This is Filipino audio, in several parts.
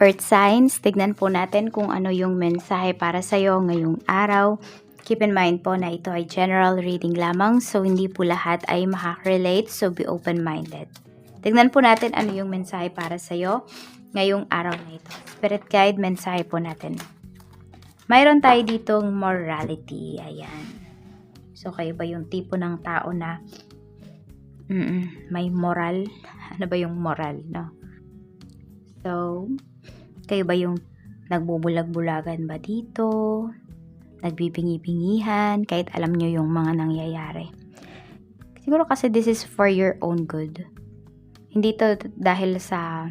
Earth signs, tignan po natin kung ano yung mensahe para sa'yo ngayong araw. Keep in mind po na ito ay general reading lamang, so hindi po lahat ay makaka-relate, so be open-minded. Tignan po natin ano yung mensahe para sa'yo ngayong araw na ito. Spirit guide, mensahe po natin. Mayroon tayo ditong morality, ayan. So kayo ba yung tipo ng tao na may moral? Ano ba yung moral, no? So, kayo ba yung nagbubulag-bulagan ba dito? Nagbibingi-bingihan kahit alam nyo yung mga nangyayari? Siguro kasi this is for your own good. Hindi to dahil sa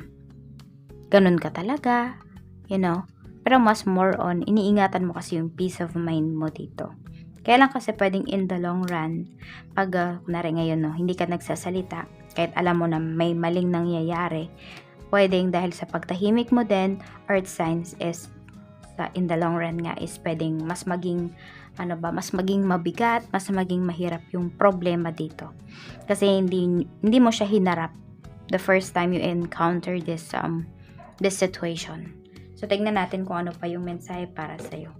ganun ka talaga, you know. Pero mas more on, iniingatan mo kasi yung peace of mind mo dito. Kaya lang kasi pwedeng in the long run, pag kunwari ngayon, no, hindi ka nagsasalita, kahit alam mo na may maling nangyayari, pwedeng dahil sa pagtahimik mo din, earth signs is in the long run nga is pwedeng mas maging mas maging mabigat, mas maging mahirap yung problema dito. Kasi hindi mo siya hinarap the first time you encounter this situation. So tingnan natin kung ano pa yung mensahe para sa iyo.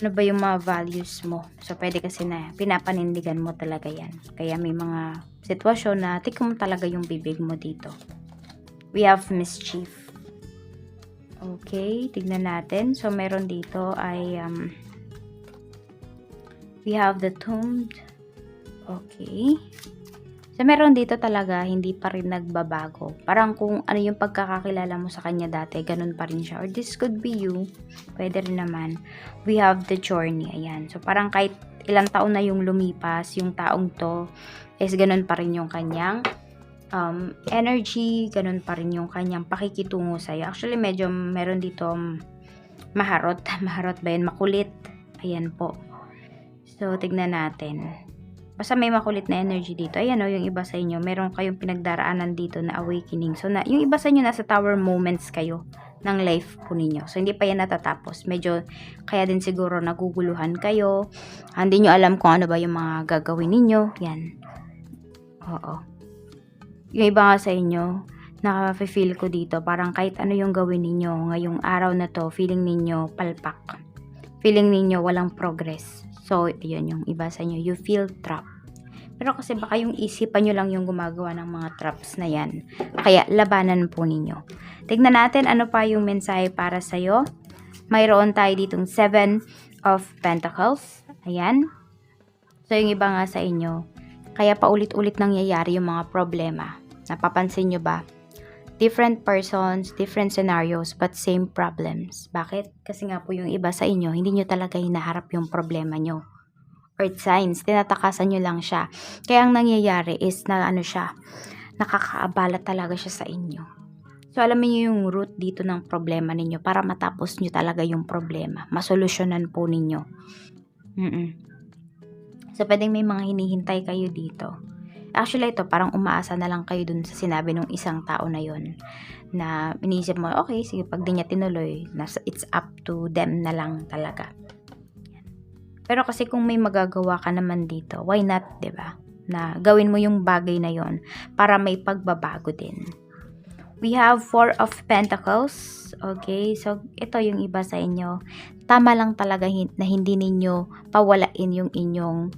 Ano ba yung mga values mo? So pwede kasi na pinapanindigan mo talaga yan. Kaya may mga sitwasyon na tikom talaga yung bibig mo dito. We have mischief. Okay, tignan natin. So meron dito ay we have the tombed. Okay. So meron dito talaga hindi pa rin nagbabago. Parang kung ano yung pagkakakilala mo sa kanya dati, ganun pa rin siya. Or this could be you. Pwede rin naman. We have the journey. Ayan. So parang kahit ilang taon na yung lumipas, yung taong to is ganun pa rin yung kanyang energy, ganun pa rin yung kanyang pakikitungo sa'yo. Actually, medyo meron dito maharot. Maharot ba yun? Makulit. Ayan po. So, tignan natin. Basta may makulit na energy dito. Ayan o, yung iba sa inyo, meron kayong pinagdaraanan dito na awakening. So, yung iba sa inyo, nasa tower moments kayo ng life po ninyo. So, hindi pa yan natatapos. Medyo, kaya din siguro naguguluhan kayo. Hindi nyo alam kung ano ba yung mga gagawin ninyo. Yan. Oo. Yung iba nga sa inyo, nakaka-feel ko dito, parang kahit ano yung gawin ninyo ngayong araw na to, feeling ninyo palpak. Feeling ninyo walang progress. So, yun yung iba sa inyo, you feel trapped. Pero kasi baka yung isipan nyo lang yung gumagawa ng mga traps na yan. Kaya, labanan po ninyo. Tignan natin ano pa yung mensahe para sa'yo. Mayroon tayo ditong 7 of Pentacles. Ayan. So, yung iba nga sa inyo, kaya paulit-ulit nangyayari yung mga problema. Napapansin nyo ba? Different persons, different scenarios, but same problems. Bakit? Kasi nga po yung iba sa inyo, hindi nyo talaga hinaharap yung problema nyo. Earth signs, tinatakasan nyo lang siya. Kaya ang nangyayari is na nakakaabala talaga siya sa inyo. So alam niyo yung root dito ng problema ninyo para matapos nyo talaga yung problema. Masolusyonan po ninyo. So pwedeng may mga hinihintay kayo dito. Actually, ito, parang umaasa na lang kayo dun sa sinabi ng isang tao na yon na inisip mo, okay, sige, pag di niya tinuloy, it's up to them na lang talaga. Pero kasi kung may magagawa ka naman dito, why not, diba? Na gawin mo yung bagay na yon para may pagbabago din. We have 4 of Pentacles. Okay, so ito yung iba sa inyo. Tama lang talaga na hindi ninyo pawalain yung inyong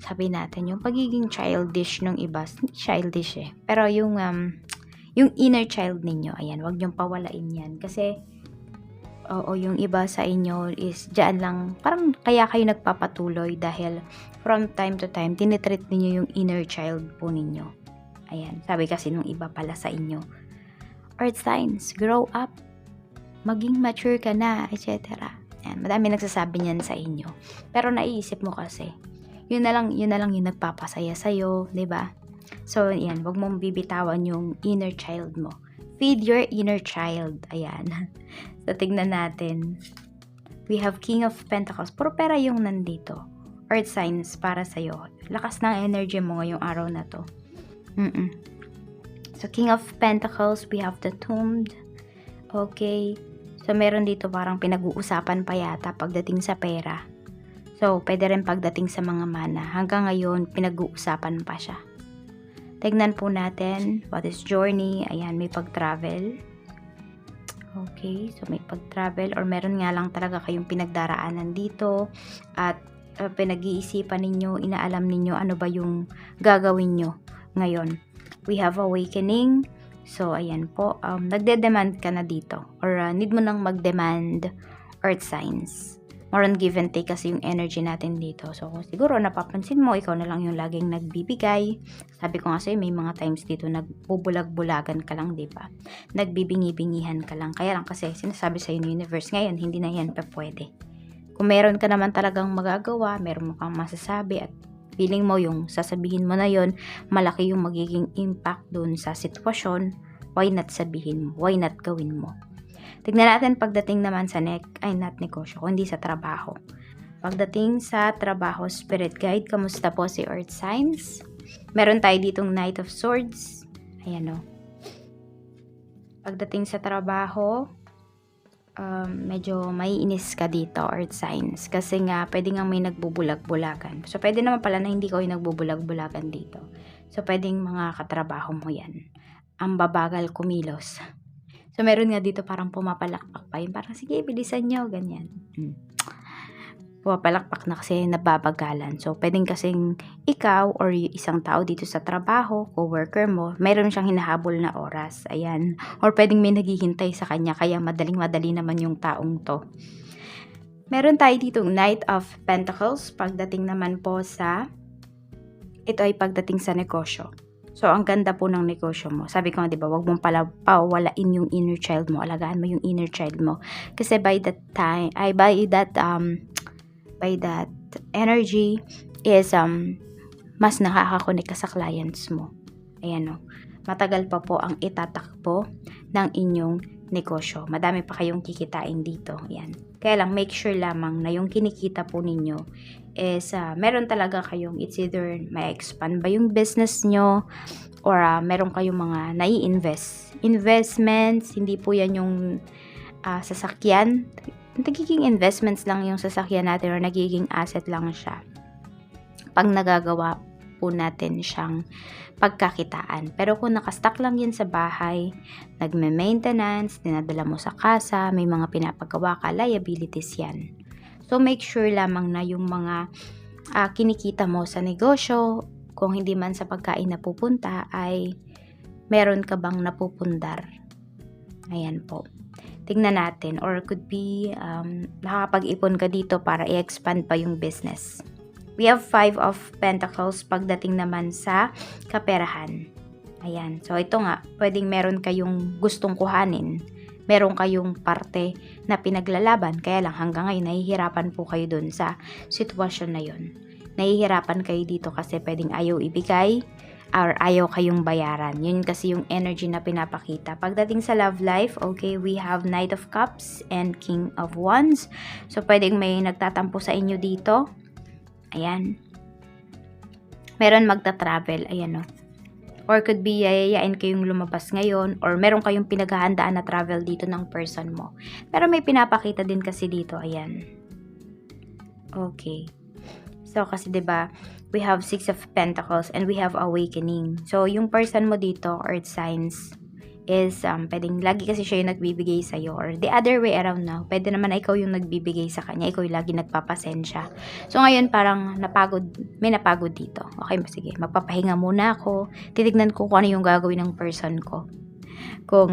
sabi natin, yung pagiging childish ng iba. Childish eh. Pero yung inner child ninyo, ayan, wag niyong pawalain yan. Kasi, yung iba sa inyo is dyan lang, parang kaya kayo nagpapatuloy dahil from time to time, tinitreat ninyo yung inner child po ninyo. Ayan, sabi kasi nung iba pala sa inyo. Earth signs, grow up. Maging mature ka na, etc. Ayan, madami nagsasabi niyan sa inyo. Pero naiisip mo kasi, yun na lang yung nagpapasaya sa'yo, diba? So, yan, wag mong bibitawan yung inner child mo. Feed your inner child. Ayan. So, tignan natin. We have King of Pentacles. Puro pera yung nandito. Earth signs para sa'yo. Lakas ng energy mo ngayong araw na to. So, King of Pentacles, we have the Tombed. Okay. So, meron dito parang pinag-uusapan pa yata pagdating sa pera. So, pwede rin pagdating sa mga mana. Hanggang ngayon, pinag-uusapan pa siya. Tignan po natin what is journey. Ayan, may pag-travel. Okay, so may pag-travel or meron nga lang talaga kayong pinagdaraanan dito at pinag-iisipan ninyo, inaalam ninyo ano ba yung gagawin nyo ngayon. We have awakening. So, ayan po, nagde-demand ka na dito or need mo nang mag-demand earth signs. More on give and take kasi yung energy natin dito. So, siguro napapansin mo, ikaw na lang yung laging nagbibigay. Sabi ko nga sa'yo, may mga times dito nagbubulag-bulagan ka lang, di ba? Nagbibingi-bingihan ka lang. Kaya lang kasi sinasabi sa'yo ng universe ngayon, hindi na yan pa pwede. Kung meron ka naman talagang magagawa, meron mo kang masasabi at feeling mo yung sasabihin mo na yon, malaki yung magiging impact dun sa sitwasyon, why not sabihin mo? Why not gawin mo? Tignan natin pagdating naman sa not negosyo, kundi sa trabaho. Pagdating sa trabaho, spirit guide, kamusta po si earth signs? Meron tayo ditong Knight of Swords. Ayan o. Pagdating sa trabaho, medyo maiinis ka dito, earth signs. Kasi nga, pwede nga may nagbubulag-bulagan. So, pwede naman pala na hindi ko yung nagbubulag-bulagan dito. So, pwedeng mga katrabaho mo yan. Ang babagal kumilos. So, meron nga dito parang pumapalakpak pa yun. Parang, sige, bilisan nyo, ganyan. Pumapalakpak na kasi nababagalan. So, pwedeng kasing ikaw or isang tao dito sa trabaho, co-worker mo, meron siyang hinahabol na oras. Ayan. Or pwedeng may naghihintay sa kanya, kaya madaling-madali naman yung taong to. Meron tayo dito Knight of Pentacles. Pagdating naman po sa, ito ay pagdating sa negosyo. So, ang ganda po ng negosyo mo. Sabi ko nga, di ba, wag mong pala pawalain yung inner child mo. Alagaan mo yung inner child mo. Kasi by that energy is, mas nakakakonek ka sa clients mo. Ayan o. Matagal pa po ang itatakbo ng inyong negosyo. Madami pa kayong kikitain dito. Ayan. Kaya lang, make sure lamang na yung kinikita po ninyo is meron talaga kayong, it's either may expand ba yung business nyo or meron kayong mga nai-invest. Investments, hindi po yan yung sasakyan. Nagiging investments lang yung sasakyan natin or nagiging asset lang siya pag nagagawa po natin siyang pagkakitaan. Pero kung nakastock lang yan sa bahay, nagme-maintenance, dinadala mo sa kasa, may mga pinapagawa ka, liabilities yan. So, make sure lamang na yung mga kinikita mo sa negosyo, kung hindi man sa pagkain napupunta, ay meron ka bang napupundar. Ayan po. Tingnan natin. Or could be, nakakapag-ipon ka dito para i-expand pa yung business. We have 5 of Pentacles pagdating naman sa kaperahan. Ayan. So, ito nga, pwedeng meron kayong gustong kuhanin. Meron kayong parte na pinaglalaban. Kaya lang hanggang ngayon, nahihirapan po kayo dun sa sitwasyon na yun. Nahihirapan kayo dito kasi pwedeng ayaw ibigay or ayaw kayong bayaran. Yun kasi yung energy na pinapakita. Pagdating sa love life, okay, we have Knight of Cups and King of Wands. So, pwedeng may nagtatampo sa inyo dito. Ayan. Meron magta-travel. Ayan o. Or could be yayayain kayong lumabas ngayon or meron kayong pinaghahandaan na travel dito ng person mo. Pero may pinapakita din kasi dito. Ayan. Okay. So, kasi 'di ba, we have 6 of Pentacles and we have awakening. So, yung person mo dito, earth signs, is pwedeng lagi kasi siya yung nagbibigay sa'yo or the other way around now. Pwede naman na ikaw yung nagbibigay sa kanya. Ikaw yung lagi nagpapasensya. So, ngayon parang may napagod dito. Okay, sige. Magpapahinga muna ako. Titignan ko kung ano yung gagawin ng person ko. Kung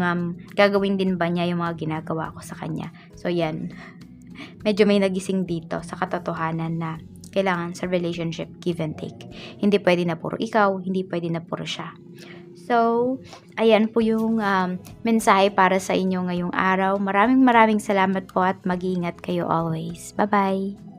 gagawin din ba niya yung mga ginagawa ko sa kanya. So, yan. Medyo may nagising dito sa katotohanan na kailangan sa relationship give and take. Hindi pwede na puro ikaw, hindi pwede na puro siya. So, ayan po yung mensahe para sa inyo ngayong araw. Maraming salamat po at mag-iingat kayo always. Bye-bye!